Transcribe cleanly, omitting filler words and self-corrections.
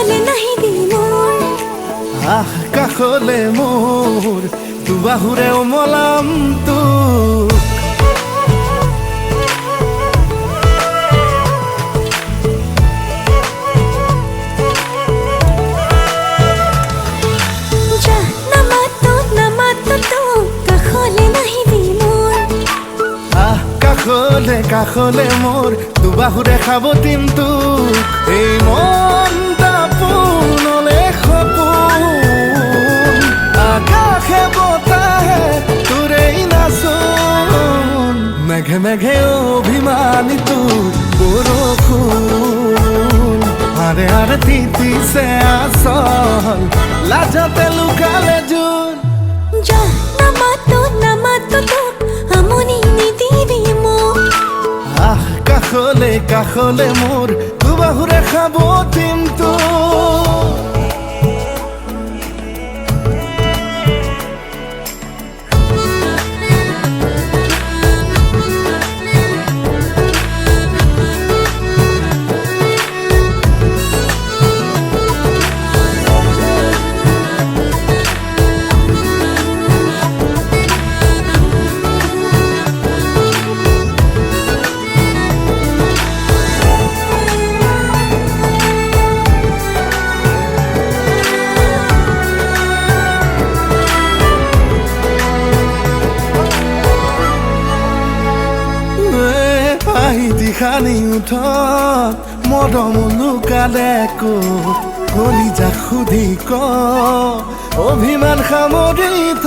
কাষলে নাহিবি মোৰ কাষলে মোৰ দুবাহুৰে ওমলাম তোক কাষলে কাষলে মোৰ দুবাহুৰে সাৱটিম তোক এই মনটা পোনলে সপোন আকাশে বতাহে তোৰেই নাচোন মেঘে মেঘে অভিমানী তোৰ বৰষুণ আৰে আৰে তিতিছে আচল লাজতে লুকালে জোন নামাতো তোক আমনি নিদিবি মোক কাষলে কাষলে মোৰ দুবাহুৰে সাৱটিম তোক দিখানি উঠত মদম লুকালে ক'ত কলিজা সুধি ক অভিমান সামৰি থ